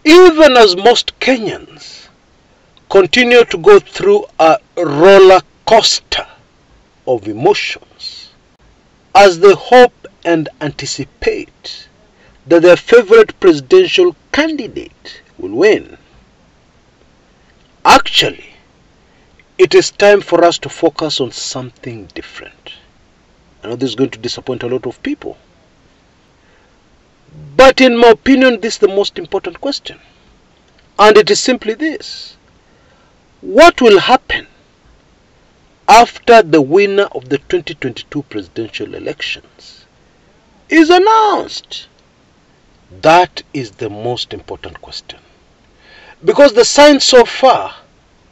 Even as most Kenyans continue to go through a roller coaster of emotions as they hope and anticipate that their favorite presidential candidate will win, actually, it is time for us to focus on something different. I know this is going to disappoint a lot of people, but in my opinion, this is the most important question. And it is simply this: what will happen after the winner of the 2022 presidential elections is announced? That is the most important question. Because the signs so far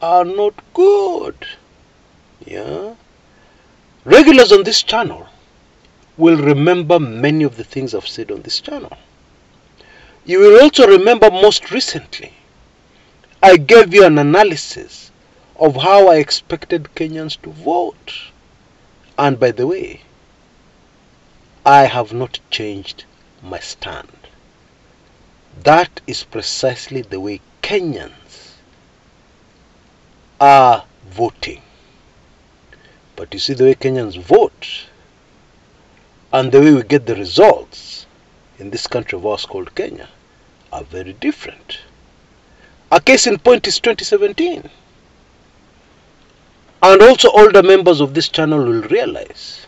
are not good. Yeah. Regulars on this channel will remember many of the things I've said on this channel. You will also remember most recently, I gave you an analysis of how I expected Kenyans to vote. And by the way, I have not changed my stand. That is precisely the way Kenyans are voting. But you see, the way Kenyans vote and the way we get the results in this country of ours called Kenya are very different. A case in point is 2017. And also older members of this channel will realize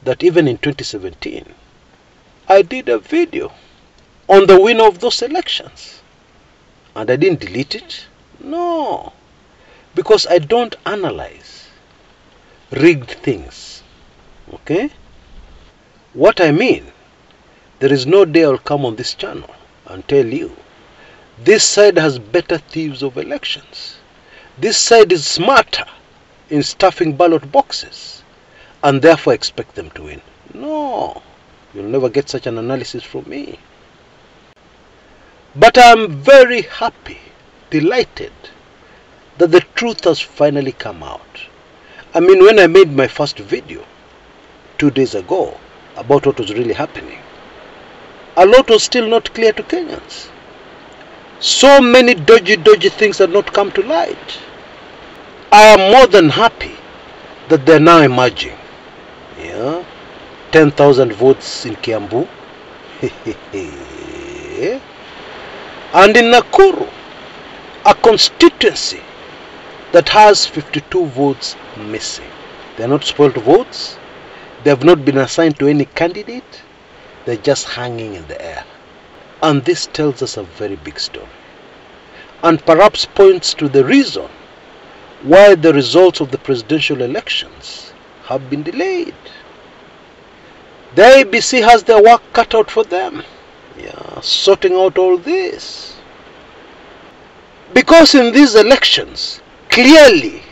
that even in 2017, I did a video on the winner of those elections. And I didn't delete it. No. Because I don't analyze rigged things. Okay? What I mean, there is no day I'll come on this channel and tell you, this side has better thieves of elections. This side is smarter in stuffing ballot boxes and therefore expect them to win. No. You'll never get such an analysis from me. But I'm very happy, delighted, that the truth has finally come out. I mean, when I made my first video 2 days ago about what was really happening, a lot was still not clear to Kenyans. So many dodgy things had not come to light. I am more than happy that they're now emerging. Yeah, 10,000 votes in Kiambu. And in Nakuru, a constituency that has 52 votes missing. They are not spoiled votes. They have not been assigned to any candidate. They're just hanging in the air. And this tells us a very big story. And perhaps points to the reason why the results of the presidential elections have been delayed. The IEBC has their work cut out for them. Yeah, sorting out all this. Because in these elections, clearly,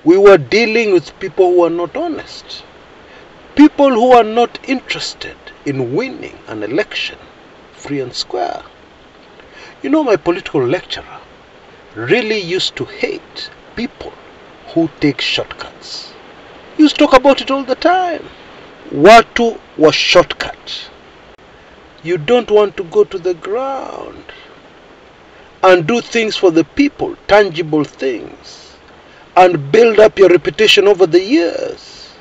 we were dealing with people who are not honest. People who are not interested in winning an election free and square. You know, my political lecturer really used to hate people who take shortcuts. He used to talk about it all the time. Watu was shortcut. You don't want to go to the ground and do things for the people, tangible things, and build up your reputation over the years.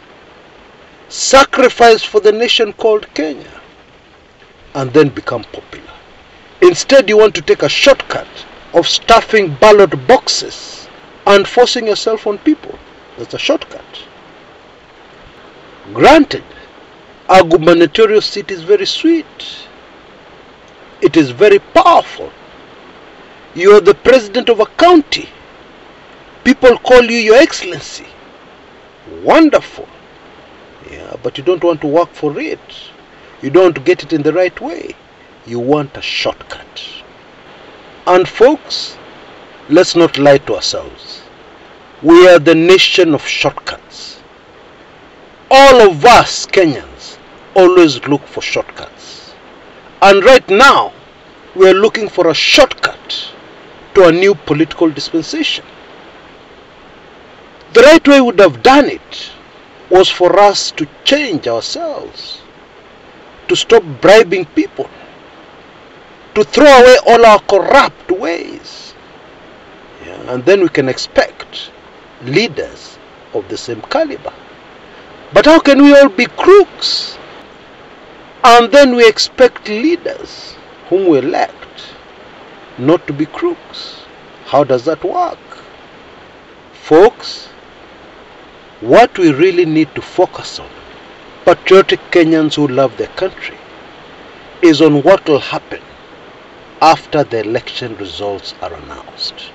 Sacrifice for the nation called Kenya and then become popular. Instead, you want to take a shortcut of stuffing ballot boxes and forcing yourself on people. That's a shortcut. Granted, our gubernatorial seat is very sweet. It is very powerful. You are the president of a county. People call you Your Excellency. Wonderful. Yeah, but you don't want to work for it. You don't want to get it in the right way. You want a shortcut. And folks, let's not lie to ourselves. We are the nation of shortcuts. All of us Kenyans always look for shortcuts. And right now, we are looking for a shortcut to a new political dispensation. The right way we would have done it was for us to change ourselves, to stop bribing people, to throw away all our corrupt ways. Yeah, and then we can expect leaders of the same caliber. But how can we all be crooks and then we expect leaders whom we elect not to be crooks? How does that work? Folks, what we really need to focus on, patriotic Kenyans who love their country, is on what will happen after the election results are announced.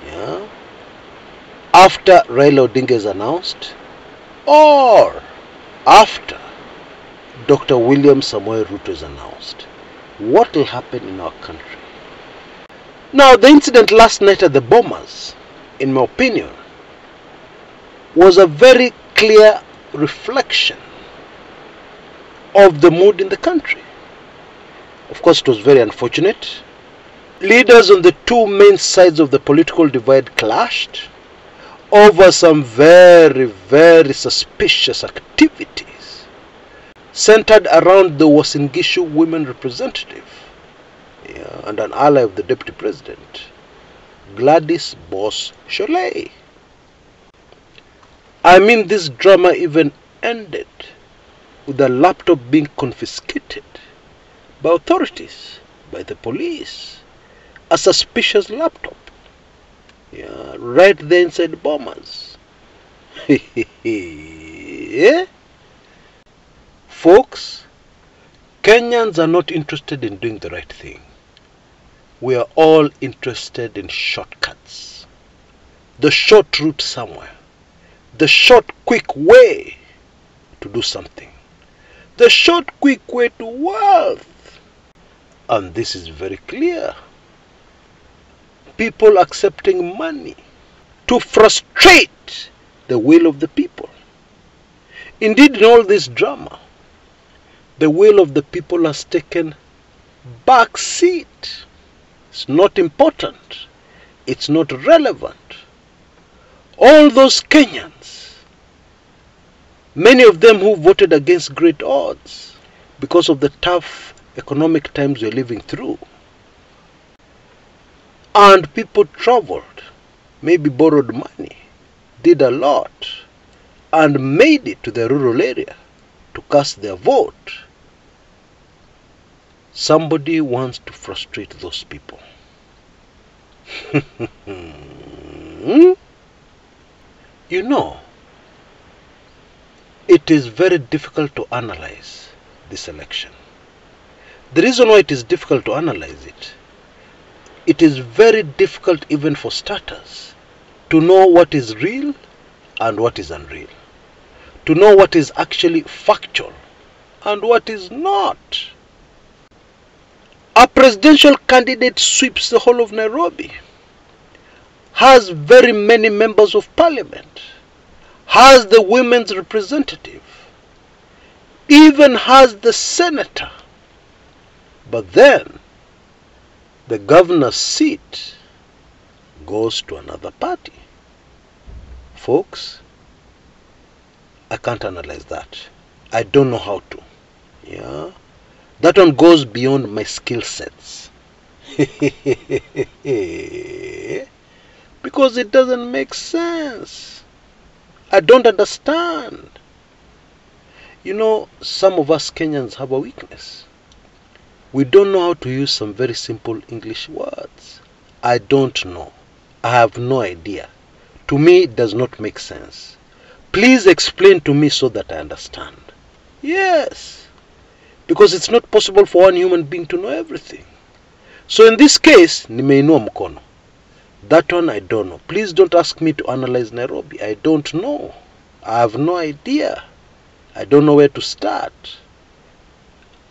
Yeah? After Raila Odinga is announced, or after Dr. William Samoei Ruto is announced. What will happen in our country? Now, the incident last night at the Bomas, in my opinion, was a very clear reflection of the mood in the country. Of course, it was very unfortunate. Leaders on the two main sides of the political divide clashed over some very, very suspicious activities centered around the Uasin Gishu women representative, and an ally of the deputy president, Gladys Boss Sholei. I mean, this drama even ended with the laptop being confiscated by authorities, by the police, a suspicious laptop, right there inside Bomas. Yeah? Folks, Kenyans are not interested in doing the right thing. We are all interested in shortcuts. The short route somewhere. The short, quick way to do something. The short, quick way to wealth. And this is very clear. People accepting money to frustrate the will of the people. Indeed, in all this drama, the will of the people has taken back seat. It's not important. It's not relevant. All those Kenyans, many of them who voted against great odds because of the tough economic times we're living through, and people traveled, maybe borrowed money, did a lot, and made it to the rural area to cast their vote. Somebody wants to frustrate those people. You know, it is very difficult to analyze this election. The reason why it is difficult to analyze it, it is very difficult even for starters to know what is real and what is unreal. To know what is actually factual and what is not. A presidential candidate sweeps the whole of Nairobi, has very many members of parliament, has the women's representative, even has the senator. But then, the governor's seat goes to another party. Folks, I can't analyze that. I don't know how to. Yeah? That one goes beyond my skill sets. Because it doesn't make sense. I don't understand. You know, some of us Kenyans have a weakness. We don't know how to use some very simple English words. I don't know. I have no idea. To me, it does not make sense. Please explain to me so that I understand. Yes. Because it's not possible for one human being to know everything. So in this case, nimeinua mkono. That one I don't know. Please don't ask me to analyze Nairobi. I don't know. I have no idea. I don't know where to start.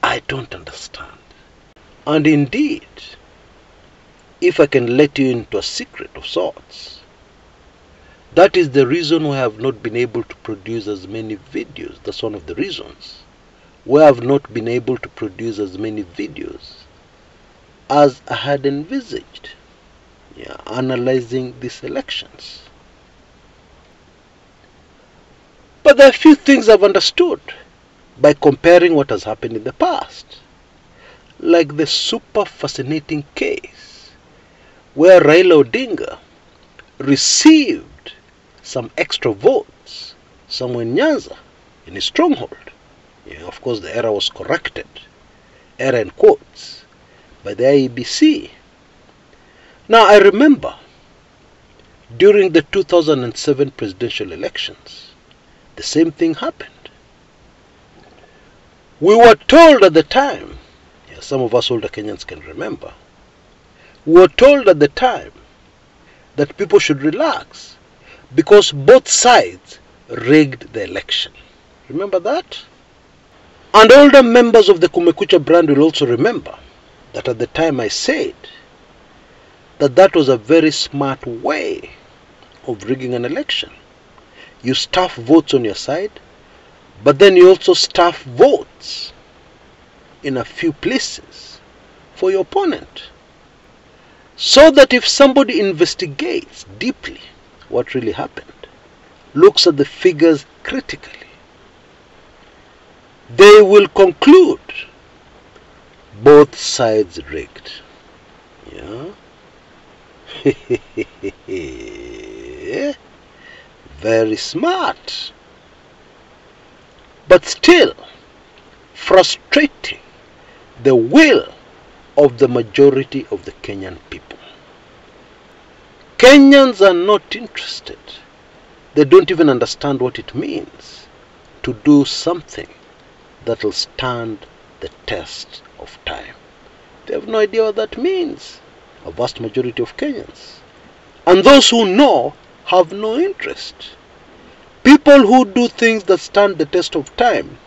I don't understand. And indeed, if I can let you into a secret of sorts, that is the reason we have not been able to produce as many videos. That's one of the reasons. We have not been able to produce as many videos as I had envisaged, analyzing these elections. But there are a few things I've understood by comparing what has happened in the past. like the super fascinating case where Raila Odinga received some extra votes somewhere in Nyanza, in his stronghold. Yeah, of course, the error was corrected, error in quotes, by the IEBC. Now, I remember during the 2007 presidential elections, the same thing happened. We were told at the time, yeah, some of us older Kenyans can remember, we were told at the time that people should relax because both sides rigged the election. Remember that? And older members of the Kumekucha brand will also remember that at the time I said that that was a very smart way of rigging an election. You stuff votes on your side, but then you also stuff votes in a few places for your opponent, so that if somebody investigates deeply what really happened, looks at the figures critically, they will conclude both sides rigged. Yeah. Very smart. But still frustrating the will of the majority of the Kenyan people. Kenyans are not interested. They don't even understand what it means to do something that will stand the test of time. They have no idea what that means, a vast majority of Kenyans. And those who know have no interest. People who do things that stand the test of time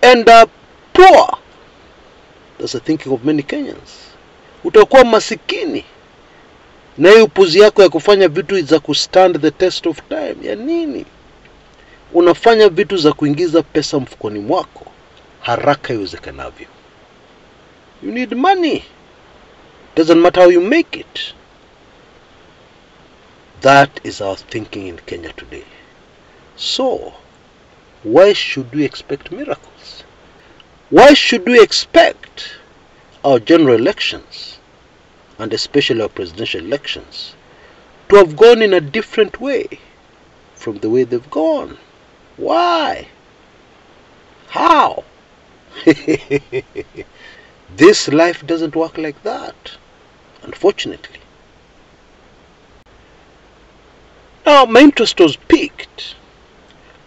end up poor. That's the thinking of many Kenyans. Utakuwa masikini na hiyo upuzi yako ya kufanya vitu za kustand the test of time. Ya nini? Unafanya vitu za kuingiza pesa mfukoni mwako haraka iwezekanavyo. You need money. Doesn't matter how you make it. That is our thinking in Kenya today. So, why should we expect miracles? Why should we expect our general elections, and especially our presidential elections, to have gone in a different way from the way they've gone? Why? How? This life doesn't work like that, unfortunately. Now, my interest was piqued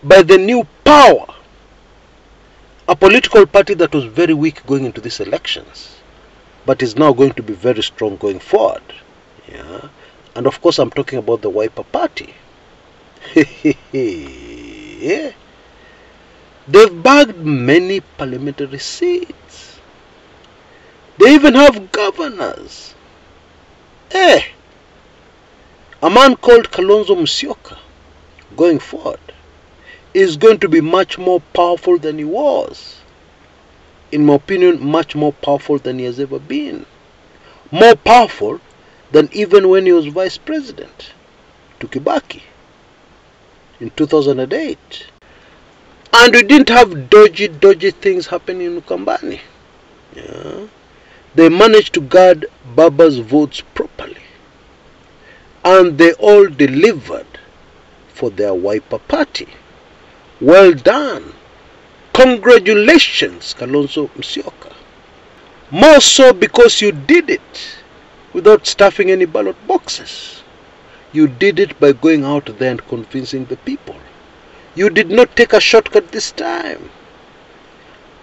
by the new power, a political party that was very weak going into these elections, but is now going to be very strong going forward. Yeah? And of course, I'm talking about the Wiper Party. Yeah. They've bagged many parliamentary seats. They even have governors. A man called Kalonzo Musyoka, going forward, is going to be much more powerful than he was. In my opinion, much more powerful than he has ever been. More powerful than even when he was vice president to Kibaki in 2008. And we didn't have dodgy things happening in Ukambani. Yeah. They managed to guard Baba's votes properly. And they all delivered for their Wiper Party. Well done. Congratulations, Kalonzo Musyoka. More so because you did it without stuffing any ballot boxes. You did it by going out there and convincing the people. You did not take a shortcut this time.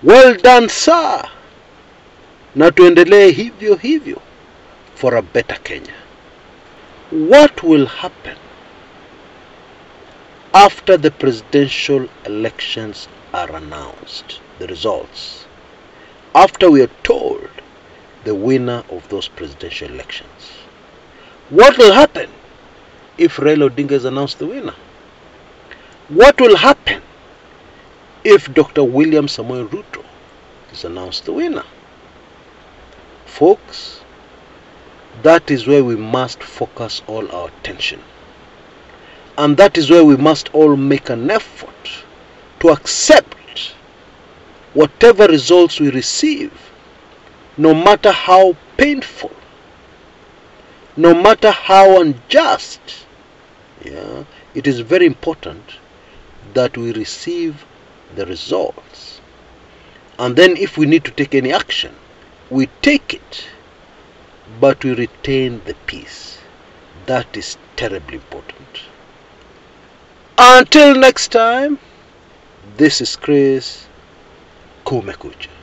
Well done, sir. Na tuendelee hivyo hivyo for a better Kenya. What will happen after the presidential elections are announced, the results, after we are told the winner of those presidential elections? What will happen if Raila Odinga is announced the winner? What will happen if Dr. William Samoei Ruto is announced the winner? Folks, that is where we must focus all our attention. And that is where we must all make an effort to accept whatever results we receive no matter how painful, no matter how unjust, yeah, it is very important that we receive the results. And then if we need to take any action, we take it, but we retain the peace. That is terribly important. Until next time, this is Chris Kumekucha.